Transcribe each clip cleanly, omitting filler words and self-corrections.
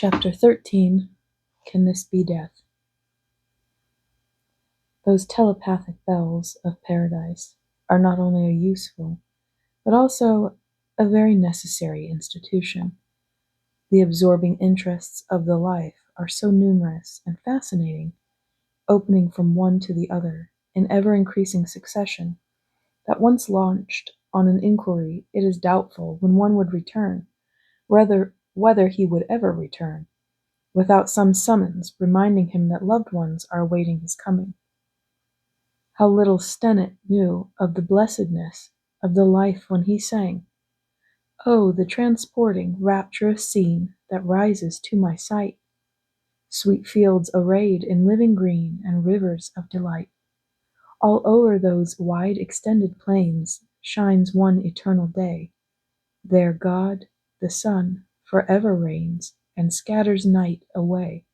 Chapter 13. Can This Be Death? Those telepathic bells of paradise are not only a useful, but also a very necessary institution. The absorbing interests of the life are so numerous and fascinating, opening from one to the other in ever-increasing succession, that once launched on an inquiry, it is doubtful when one would return, whether he would ever return, without some summons reminding him that loved ones are awaiting his coming. How little Stennett knew of the blessedness of the life when he sang, "Oh, the transporting, rapturous scene that rises to my sight! Sweet fields arrayed in living green and rivers of delight. All o'er those wide extended plains shines one eternal day. There God, the sun, forever reigns and scatters night away."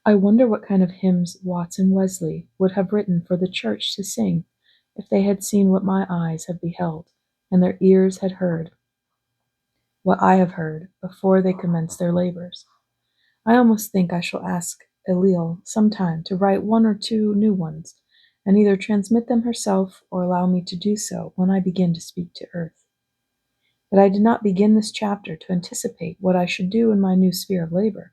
I wonder what kind of hymns Watts and Wesley would have written for the church to sing if they had seen what my eyes have beheld, and their ears had heard what I have heard before they commenced their labors. I almost think I shall ask Elysian some time to write one or two new ones, and either transmit them herself or allow me to do so when I begin to speak to earth. But I did not begin this chapter to anticipate what I should do in my new sphere of labor.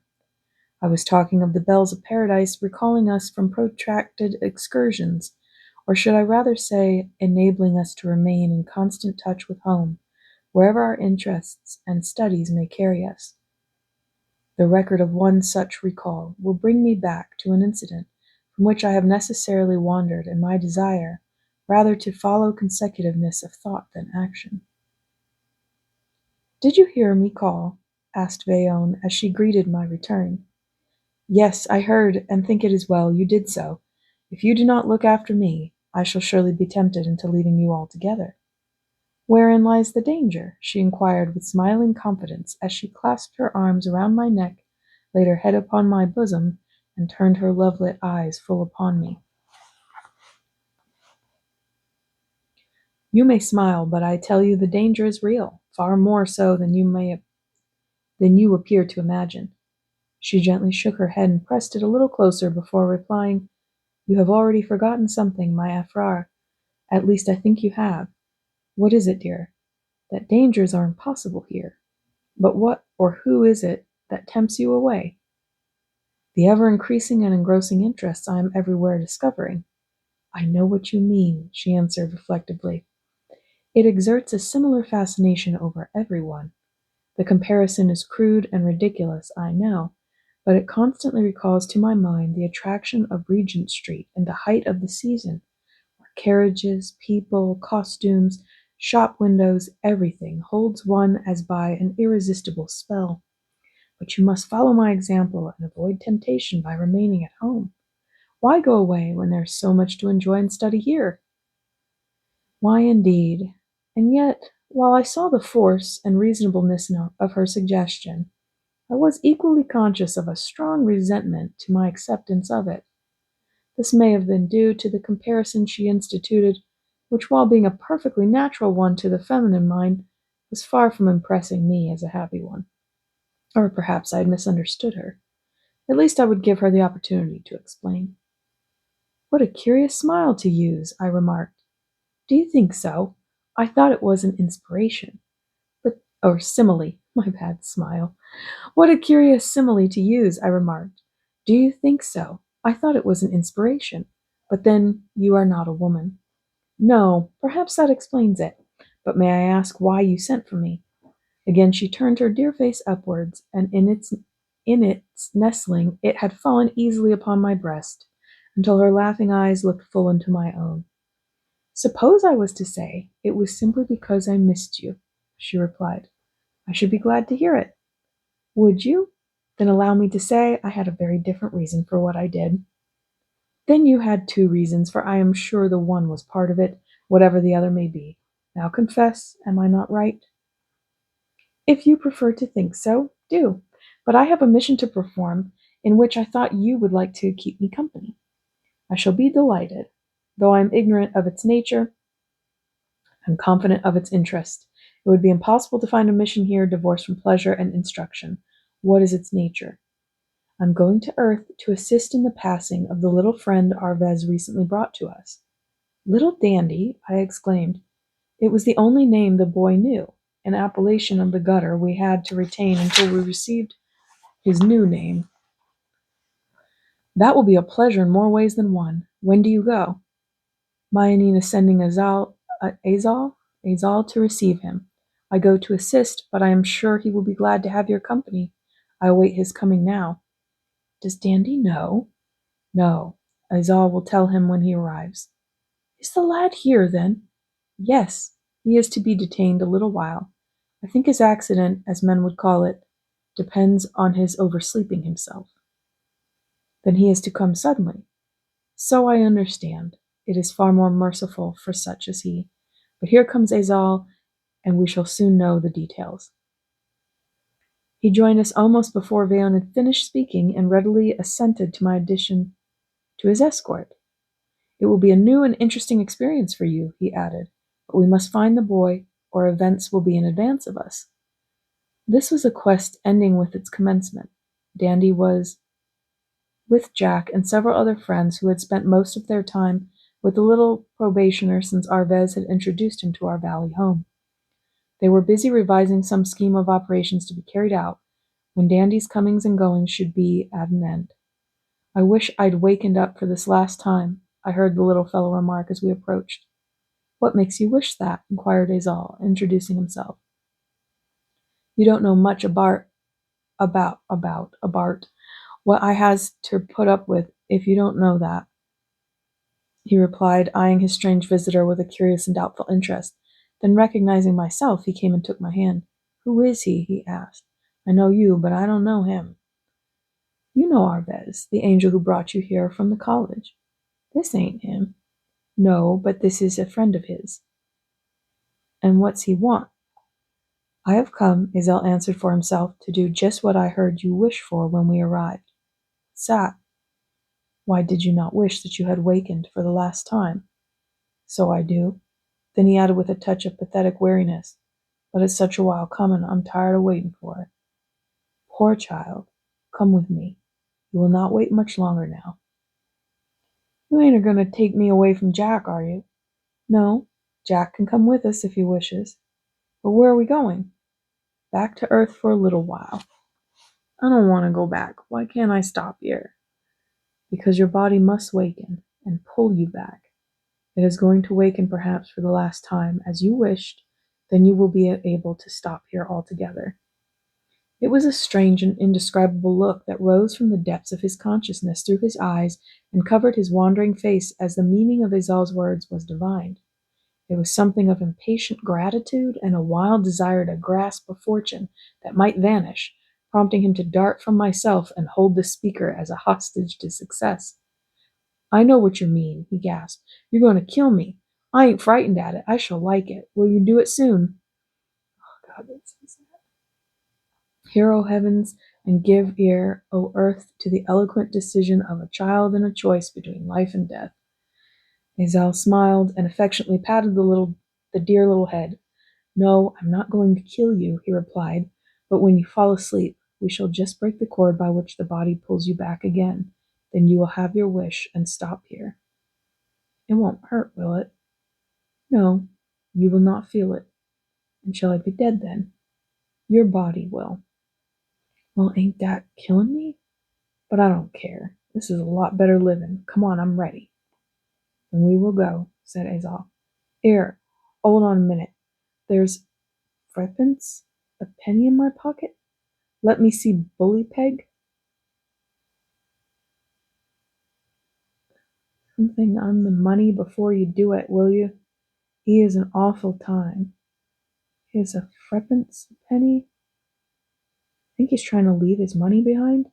I was talking of the bells of paradise recalling us from protracted excursions, or should I rather say, enabling us to remain in constant touch with home, wherever our interests and studies may carry us. The record of one such recall will bring me back to an incident from which I have necessarily wandered in my desire rather to follow consecutiveness of thought than action. "Did you hear me call?" asked Villon as she greeted my return. "Yes, I heard, and think it is well you did so. If you do not look after me, I shall surely be tempted into leaving you altogether." "Wherein lies the danger?" she inquired with smiling confidence as she clasped her arms around my neck, laid her head upon my bosom, and turned her love-lit eyes full upon me. "You may smile, but I tell you the danger is real, far more so than you appear to imagine." She gently shook her head and pressed it a little closer before replying, "You have already forgotten something, my Afrar. At least I think you have. What is it, dear?" "That dangers are impossible here. But what or who is it that tempts you away?" "The ever-increasing and engrossing interests I am everywhere discovering." "I know what you mean," she answered reflectively. "It exerts a similar fascination over everyone. The comparison is crude and ridiculous, I know, but it constantly recalls to my mind the attraction of Regent Street in the height of the season, where carriages, people, costumes, shop windows, everything holds one as by an irresistible spell. But you must follow my example and avoid temptation by remaining at home. Why go away when there is so much to enjoy and study here?" Why indeed? And yet, while I saw the force and reasonableness of her suggestion, I was equally conscious of a strong resentment to my acceptance of it. This may have been due to the comparison she instituted, which, while being a perfectly natural one to the feminine mind, was far from impressing me as a happy one. Or perhaps I had misunderstood her. At least I would give her the opportunity to explain. "What a curious smile to use," I remarked. "Do you think so? I thought it was an inspiration. Or simile, my bad, smile. What a curious simile to use," I remarked. "Do you think so? I thought it was an inspiration. But then you are not a woman." "No, perhaps that explains it. But may I ask why you sent for me?" Again she turned her dear face upwards, and in its nestling it had fallen easily upon my breast, until her laughing eyes looked full into my own. "Suppose I was to say it was simply because I missed you," she replied. "I should be glad to hear it." "Would you? Then allow me to say I had a very different reason for what I did." "Then you had two reasons, for I am sure the one was part of it, whatever the other may be. Now confess, am I not right?" "If you prefer to think so, do. But I have a mission to perform, in which I thought you would like to keep me company." "I shall be delighted. Though I am ignorant of its nature, I am confident of its interest. It would be impossible to find a mission here divorced from pleasure and instruction. What is its nature? I'm going to Earth to assist in the passing of the little friend Arvez recently brought to us. Little Dandy, I exclaimed. It was the only name the boy knew, an appellation of the gutter we had to retain until we received his new name. That will be a pleasure in more ways than one. When do you go? Mayanin is sending Azal to receive him. I go to assist, but I am sure he will be glad to have your company. I await his coming now. Does Dandy know? No. Azal will tell him when he arrives. Is the lad here, then? Yes. He is to be detained a little while. I think his accident, as men would call it, depends on his oversleeping himself. Then he is to come suddenly. So I understand. It is far more merciful for such as he. But here comes Azal, and we shall soon know the details. He joined us almost before Veon had finished speaking and readily assented to my addition to his escort. It will be a new and interesting experience for you, he added, but we must find the boy, or events will be in advance of us. This was a quest ending with its commencement. Dandy was with Jack and several other friends who had spent most of their time with the little probationer since Arvez had introduced him to our valley home. They were busy revising some scheme of operations to be carried out when Dandy's comings and goings should be at an end. I wish I'd wakened up for this last time, I heard the little fellow remark as we approached. What makes you wish that? Inquired Azal, introducing himself. You don't know much about what I has to put up with if you don't know that, he replied, eyeing his strange visitor with a curious and doubtful interest. Then, recognizing myself, he came and took my hand. Who is he asked. I know you, but I don't know him. You know Arvez, the angel who brought you here from the college. This ain't him. No, but this is a friend of his. And what's he want? I have come, Azal answered for himself, to do just what I heard you wish for when we arrived. Sat. Why did you not wish that you had wakened for the last time? So I do. Then he added with a touch of pathetic weariness, but it's such a while comin', I'm tired of waiting for it. Poor child. Come with me. You will not wait much longer now. You ain't going to take me away from Jack, are you? No, Jack can come with us if he wishes. But where are we going? Back to Earth for a little while. I don't want to go back. Why can't I stop here? Because your body must waken and pull you back. It is going to waken perhaps for the last time, as you wished, then you will be able to stop here altogether. It was a strange and indescribable look that rose from the depths of his consciousness through his eyes and covered his wandering face as the meaning of Azal's words was divined. There was something of impatient gratitude and a wild desire to grasp a fortune that might vanish, prompting him to dart from myself and hold the speaker as a hostage to success. I know what you mean, he gasped. You're going to kill me. I ain't frightened at it. I shall like it. Will you do it soon? Oh, God, that's so sad. Hear, O heavens, and give ear, O earth, to the eloquent decision of a child in a choice between life and death. Azal smiled and affectionately patted the dear little head. No, I'm not going to kill you, he replied, but when you fall asleep, we shall just break the cord by which the body pulls you back again. Then you will have your wish and stop here. It won't hurt, will it? No, you will not feel it. And shall I be dead then? Your body will. Well, ain't that killing me? But I don't care. This is a lot better living. Come on, I'm ready. Then we will go, said Azal. Here, hold on a minute. There's threepence, a penny in my pocket. Let me see Bully Peg. Something on the money before you do it, will you? He is an awful time. Here's a threepence, a penny. I think he's trying to leave his money behind.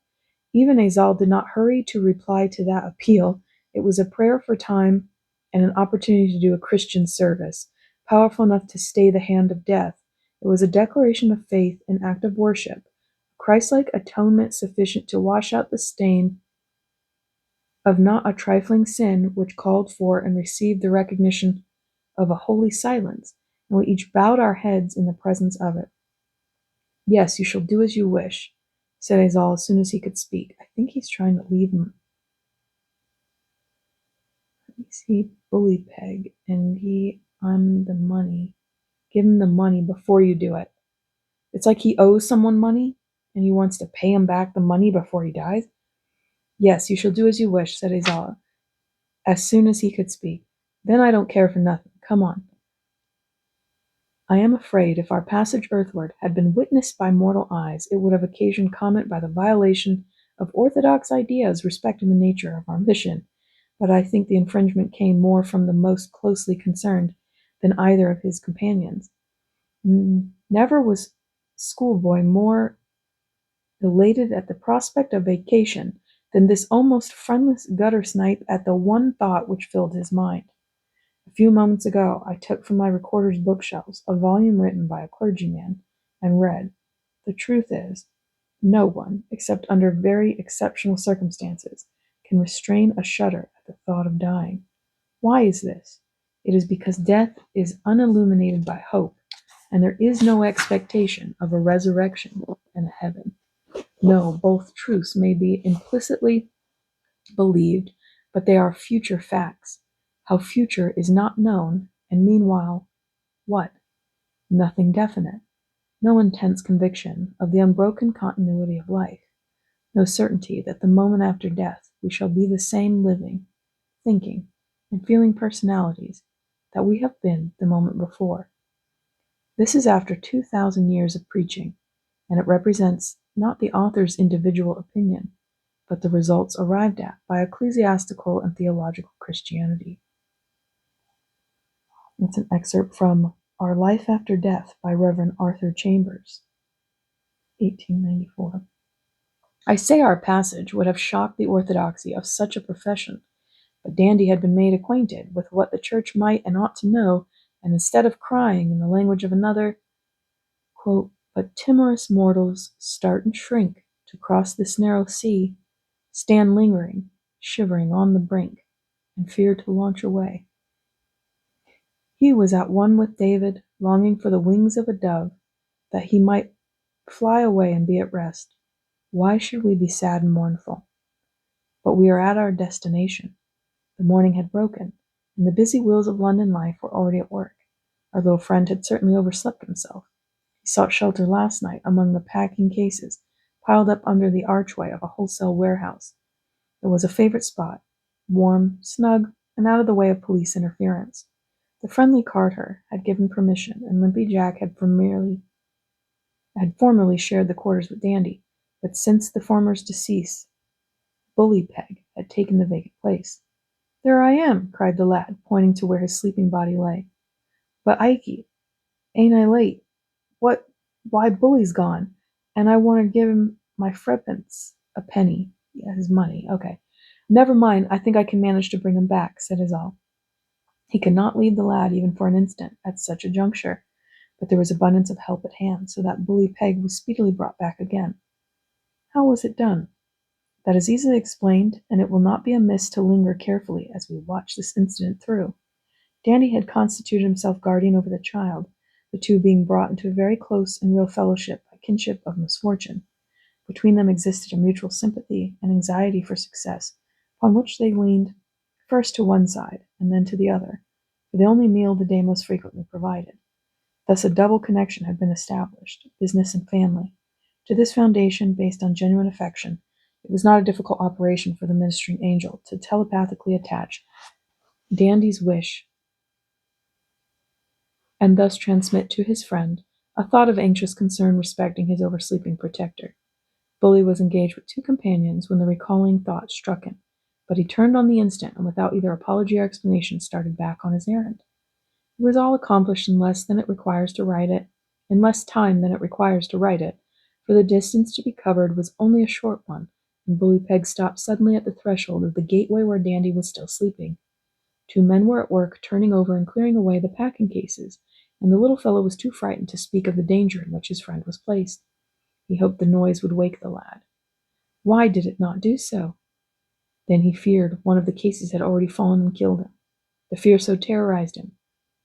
Even Azal did not hurry to reply to that appeal. It was a prayer for time and an opportunity to do a Christian service, powerful enough to stay the hand of death. It was a declaration of faith, an act of worship, a Christ-like atonement sufficient to wash out the stain of not a trifling sin which called for and received the recognition of a holy silence, and we each bowed our heads in the presence of it. Yes, you shall do as you wish. said Azal as soon as he could speak. I think he's trying to leave him. Let me see, bully peg, and I'm the money. Give him the money before you do it. It's like he owes someone money, and he wants to pay him back the money before he dies. Yes, you shall do as you wish, said Azala, as soon as he could speak. Then I don't care for nothing. Come on. I am afraid if our passage earthward had been witnessed by mortal eyes, it would have occasioned comment by the violation of orthodox ideas respecting the nature of our mission, but I think the infringement came more from the most closely concerned than either of his companions. Never was schoolboy more elated at the prospect of vacation than this almost friendless gutter snipe at the one thought which filled his mind. A few moments ago I took from my recorder's bookshelves a volume written by a clergyman, and read, "The truth is, no one, except under very exceptional circumstances, can restrain a shudder at the thought of dying. Why is this? It is because death is unilluminated by hope, and there is no expectation of a resurrection and a heaven. No, both truths may be implicitly believed, but they are future facts. How future is not known, and meanwhile, what? Nothing definite. No intense conviction of the unbroken continuity of life. No certainty that the moment after death we shall be the same living, thinking, and feeling personalities that we have been the moment before. This is after 2,000 years of preaching, and it represents not the author's individual opinion, but the results arrived at by ecclesiastical and theological Christianity." It's an excerpt from Our Life After Death by Reverend Arthur Chambers, 1894. I say our passage would have shocked the orthodoxy of such a profession, but Dandy had been made acquainted with what the church might and ought to know, and instead of crying in the language of another, quote, "But timorous mortals start and shrink to cross this narrow sea, stand lingering, shivering on the brink, and fear to launch away. He was at one with David, longing for the wings of a dove, that he might fly away and be at rest. Why should we be sad and mournful? But we are at our destination. The morning had broken, and the busy wheels of London life were already at work. Our little friend had certainly overslept himself. He sought shelter last night among the packing cases piled up under the archway of a wholesale warehouse. It was a favorite spot, warm, snug, and out of the way of police interference. The friendly Carter had given permission, and Limpy Jack had formerly shared the quarters with Dandy, but since the former's decease, Bully Peg had taken the vacant place. "There I am!" cried the lad, pointing to where his sleeping body lay. "But, Ikey, ain't I late? Why, Bully's gone, and I want to give him my threepence, a penny." Yeah, his money, okay. "Never mind, I think I can manage to bring him back," said Azal. He could not leave the lad even for an instant at such a juncture, but there was abundance of help at hand, so that Bully Peg was speedily brought back again. How was it done? That is easily explained, and it will not be amiss to linger carefully as we watch this incident through. Dandy had constituted himself guardian over the child, the two being brought into a very close and real fellowship by kinship of misfortune. Between them existed a mutual sympathy and anxiety for success, upon which they leaned first to one side and then to the other, for the only meal the day most frequently provided. Thus a double connection had been established, business and family. To this foundation, based on genuine affection, it was not a difficult operation for the ministering angel to telepathically attach Dandy's wish and thus transmit to his friend a thought of anxious concern respecting his oversleeping protector. Bully was engaged with two companions when the recalling thought struck him, but he turned on the instant and without either apology or explanation started back on his errand. It was all accomplished in less time than it requires to write it, for the distance to be covered was only a short one, and Bully Peg stopped suddenly at the threshold of the gateway where Dandy was still sleeping. Two men were at work turning over and clearing away the packing cases, and the little fellow was too frightened to speak of the danger in which his friend was placed. He hoped the noise would wake the lad. Why did it not do so? Then he feared one of the cases had already fallen and killed him. The fear so terrorized him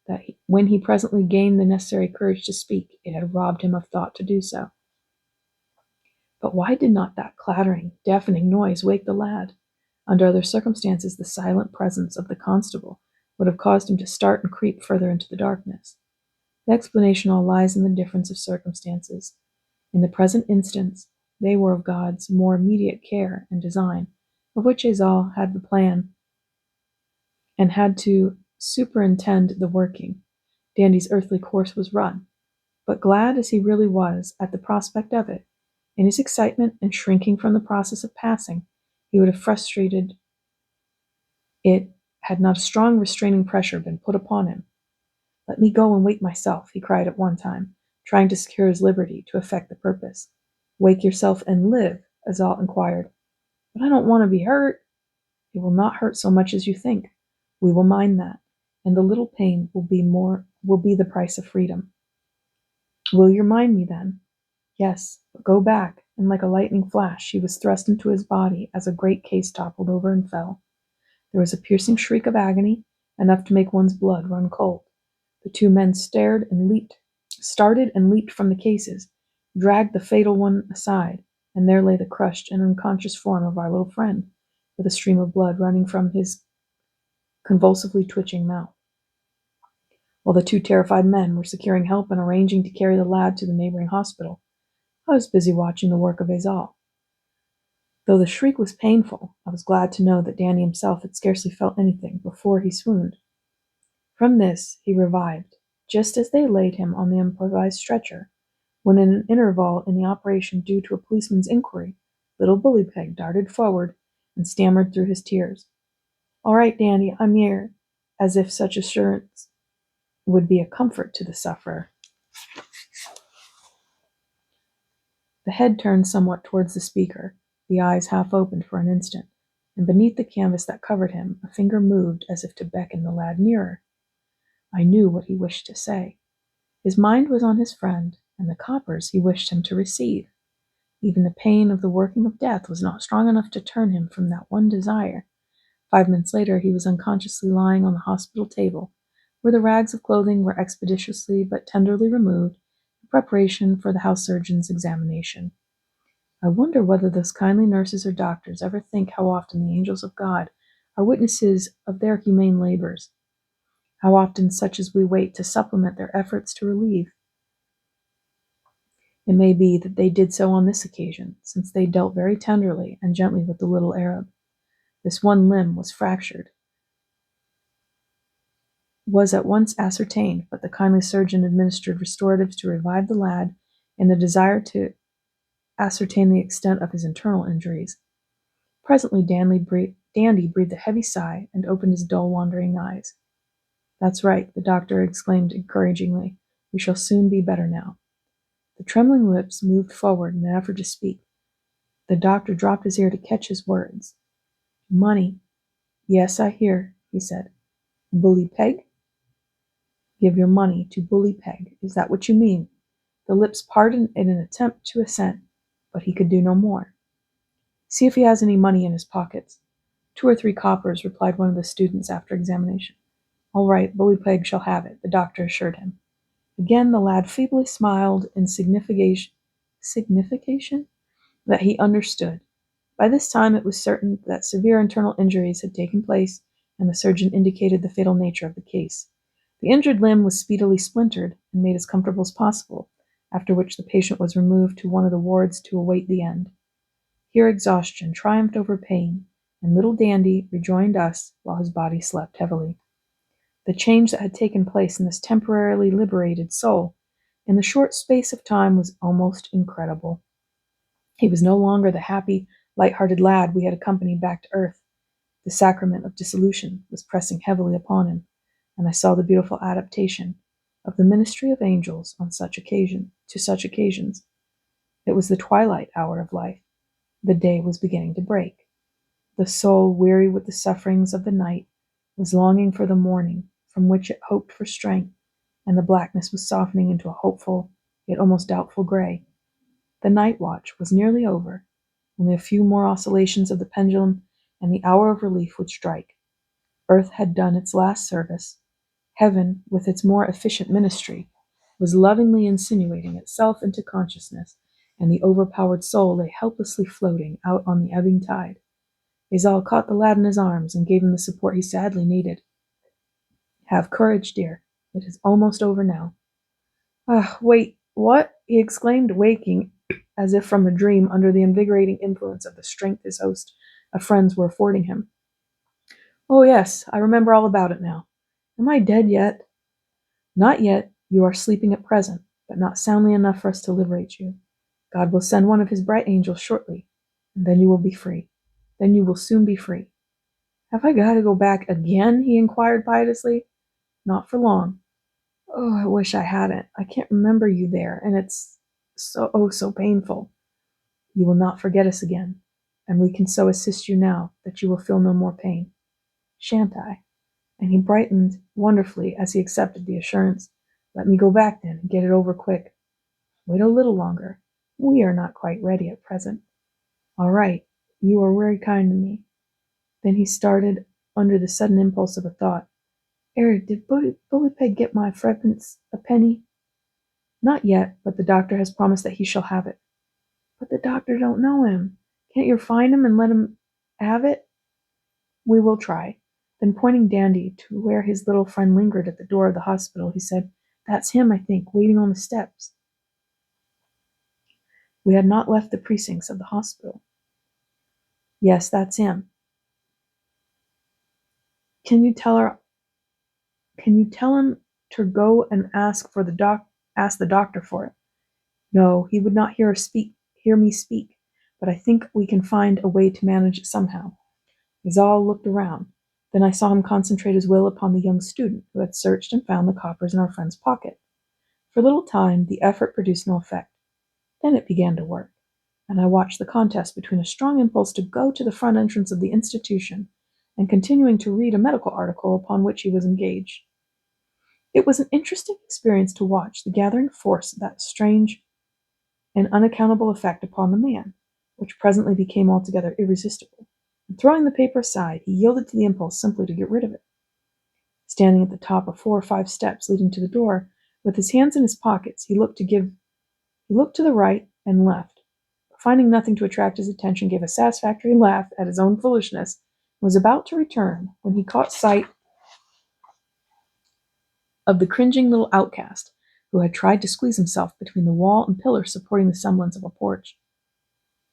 that when he presently gained the necessary courage to speak, it had robbed him of thought to do so. But why did not that clattering, deafening noise wake the lad? Under other circumstances, the silent presence of the constable would have caused him to start and creep further into the darkness. The explanation all lies in the difference of circumstances. In the present instance, they were of God's more immediate care and design, of which Azal had the plan and had to superintend the working. Dandy's earthly course was run, but glad as he really was at the prospect of it, in his excitement and shrinking from the process of passing, he would have frustrated it had not a strong restraining pressure been put upon him. "Let me go and wake myself," he cried at one time, trying to secure his liberty to effect the purpose. "Wake yourself and live?" Azal inquired. "But I don't want to be hurt." "It will not hurt so much as you think. We will mind that, and the little pain will be the price of freedom." "Will you mind me then?" "Yes, but go back," and like a lightning flash she was thrust into his body as a great case toppled over and fell. There was a piercing shriek of agony, enough to make one's blood run cold. The two men started and leaped from the cases, dragged the fatal one aside, and there lay the crushed and unconscious form of our little friend, with a stream of blood running from his convulsively twitching mouth. While the two terrified men were securing help and arranging to carry the lad to the neighboring hospital, I was busy watching the work of Azal. Though the shriek was painful, I was glad to know that Danny himself had scarcely felt anything before he swooned. From this he revived, just as they laid him on the improvised stretcher, when in an interval in the operation due to a policeman's inquiry, little Bully Peg darted forward and stammered through his tears, "All right, Dandy, I'm here," as if such assurance would be a comfort to the sufferer. The head turned somewhat towards the speaker, the eyes half opened for an instant, and beneath the canvas that covered him, a finger moved as if to beckon the lad nearer. I knew what he wished to say. His mind was on his friend, and the coppers he wished him to receive. Even the pain of the working of death was not strong enough to turn him from that one desire. 5 minutes later he was unconsciously lying on the hospital table, where the rags of clothing were expeditiously but tenderly removed in preparation for the house surgeon's examination. I wonder whether those kindly nurses or doctors ever think how often the angels of God are witnesses of their humane labors, how often such as we wait to supplement their efforts to relieve. It may be that they did so on this occasion, since they dealt very tenderly and gently with the little Arab. This one limb was fractured, was at once ascertained, but the kindly surgeon administered restoratives to revive the lad in the desire to ascertain the extent of his internal injuries. Presently Dandy breathed a heavy sigh and opened his dull, wandering eyes. "That's right," the doctor exclaimed encouragingly. "We shall soon be better now." The trembling lips moved forward in an effort to speak. The doctor dropped his ear to catch his words. "Money." "Yes, I hear," he said. "Bully Peg?" "Give your money to Bully Peg. Is that what you mean?" The lips parted in an attempt to assent, but he could do no more. "See if he has any money in his pockets." "2 or 3 coppers," replied one of the students after examination. "All right, Bully Peg shall have it," the doctor assured him. Again the lad feebly smiled in signification that he understood. By this time it was certain that severe internal injuries had taken place, and the surgeon indicated the fatal nature of the case. The injured limb was speedily splintered and made as comfortable as possible, after which the patient was removed to one of the wards to await the end. Here exhaustion triumphed over pain, and little Dandy rejoined us while his body slept heavily. The change that had taken place in this temporarily liberated soul in the short space of time was almost incredible. He was no longer the happy, light-hearted lad we had accompanied back to earth. The sacrament of dissolution was pressing heavily upon him, and I saw the beautiful adaptation of the ministry of angels to such occasions. It was the twilight hour of life. The day was beginning to break. The soul, weary with the sufferings of the night, was longing for the morning, from which it hoped for strength, and the blackness was softening into a hopeful, yet almost doubtful gray. The night watch was nearly over. Only a few more oscillations of the pendulum, and the hour of relief would strike. Earth had done its last service. Heaven, with its more efficient ministry, was lovingly insinuating itself into consciousness and the overpowered soul lay helplessly floating out on the ebbing tide. Azal caught the lad in his arms and gave him the support he sadly needed. Have courage, dear. It is almost over now. Ah, wait, what? He exclaimed, waking as if from a dream under the invigorating influence of the strength his host of friends were affording him. Oh, yes, I remember all about it now. Am I dead yet? Not yet. You are sleeping at present, but not soundly enough for us to liberate you. God will send one of his bright angels shortly, and then you will be free. Then you will soon be free. Have I got to go back again? He inquired piteously. Not for long. Oh, I wish I hadn't. I can't remember you there, and it's so painful. You will not forget us again, and we can so assist you now that you will feel no more pain. Shan't I? And he brightened wonderfully as he accepted the assurance. Let me go back then and get it over quick. Wait a little longer. We are not quite ready at present. All right, you are very kind to me. Then he started under the sudden impulse of a thought. Eric, did Bully Peg get my threepence a penny? Not yet, but the doctor has promised that he shall have it. But the doctor don't know him. Can't you find him and let him have it? We will try. Then pointing Dandy to where his little friend lingered at the door of the hospital, he said, That's him, I think, waiting on the steps. We had not left the precincts of the hospital. Yes, that's him. Can you tell him to go and ask the doctor for it? No, he would not hear me speak, but I think we can find a way to manage it somehow. Azal looked around. Then I saw him concentrate his will upon the young student, who had searched and found the coppers in our friend's pocket. For a little time, the effort produced no effect. Then it began to work, and I watched the contest between a strong impulse to go to the front entrance of the institution and continuing to read a medical article upon which he was engaged. It was an interesting experience to watch the gathering force of that strange and unaccountable effect upon the man, which presently became altogether irresistible. And throwing the paper aside, he yielded to the impulse simply to get rid of it. Standing at the top of 4 or 5 steps leading to the door, with his hands in his pockets, he looked to the right and left, but finding nothing to attract his attention, gave a satisfactory laugh at his own foolishness, and was about to return when he caught sight of the cringing little outcast, who had tried to squeeze himself between the wall and pillar supporting the semblance of a porch.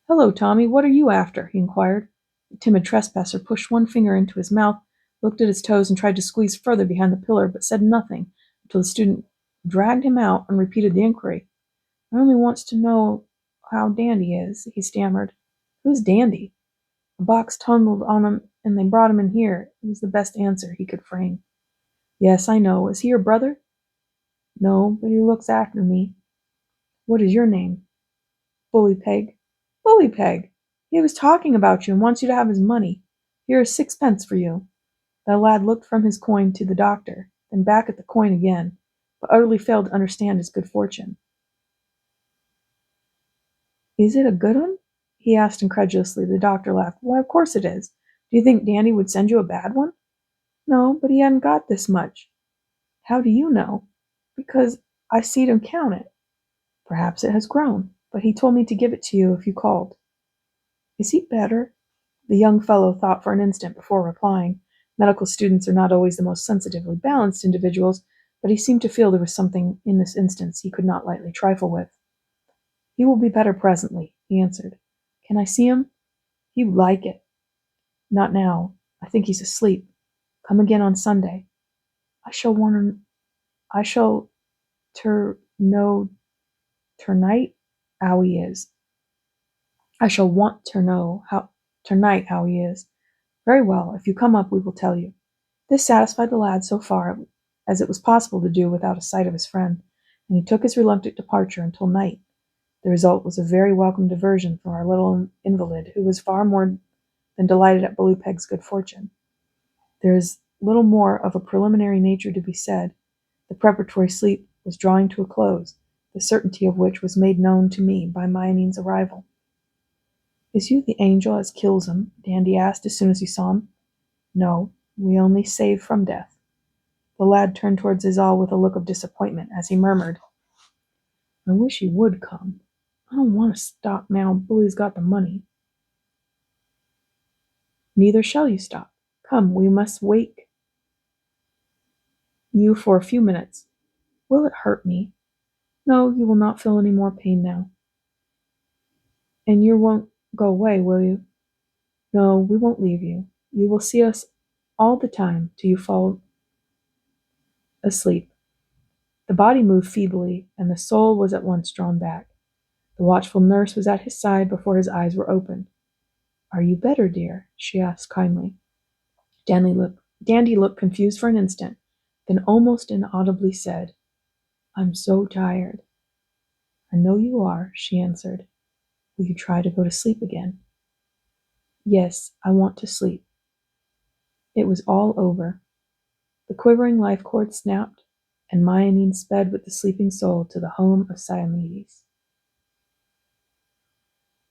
Hello, Tommy, what are you after? He inquired. The timid trespasser pushed one finger into his mouth, looked at his toes, and tried to squeeze further behind the pillar, but said nothing until the student dragged him out and repeated the inquiry. I only wants to know how Dandy is, he stammered. Who's Dandy? A box tumbled on him, and they brought him in here. It was the best answer he could frame. Yes, I know. Is he your brother? No, but he looks after me. What is your name? Bully Peg. Bully Peg! He was talking about you and wants you to have his money. Here is 6 pence for you. The lad looked from his coin to the doctor, then back at the coin again, but utterly failed to understand his good fortune. Is it a good one? He asked incredulously. The doctor laughed. Why, of course it is. Do you think Danny would send you a bad one? No, but he hadn't got this much. How do you know? Because I seed him count it. Perhaps it has grown, but he told me to give it to you if you called. Is he better? The young fellow thought for an instant before replying. Medical students are not always the most sensitively balanced individuals, but he seemed to feel there was something in this instance he could not lightly trifle with. He will be better presently, he answered. Can I see him? He would like it. Not now. I think he's asleep. Come again on Sunday. I shall know tonight how he is. I shall want to know tonight how he is. Very well, if you come up we will tell you. This satisfied the lad so far as it was possible to do without a sight of his friend, and he took his reluctant departure until night. The result was a very welcome diversion from our little invalid, who was far more than delighted at Bully Peg's good fortune. There is little more of a preliminary nature to be said. The preparatory sleep was drawing to a close, the certainty of which was made known to me by Myanine's arrival. Is you the angel as kills him? Dandy asked as soon as he saw him. No, we only save from death. The lad turned towards Azal with a look of disappointment as he murmured, I wish he would come. I don't want to stop now. Bully's got the money. Neither shall you stop. Come, we must wake you for a few minutes. Will it hurt me? No, you will not feel any more pain now. And you won't go away, will you? No, we won't leave you. You will see us all the time till you fall asleep. The body moved feebly, and the soul was at once drawn back. The watchful nurse was at his side before his eyes were opened. Are you better, dear? She asked kindly. Dandy looked confused for an instant, then almost inaudibly said, I'm so tired. I know you are, she answered. Will you try to go to sleep again? Yes, I want to sleep. It was all over. The quivering life cord snapped, and Mionine sped with the sleeping soul to the home of Diomedes.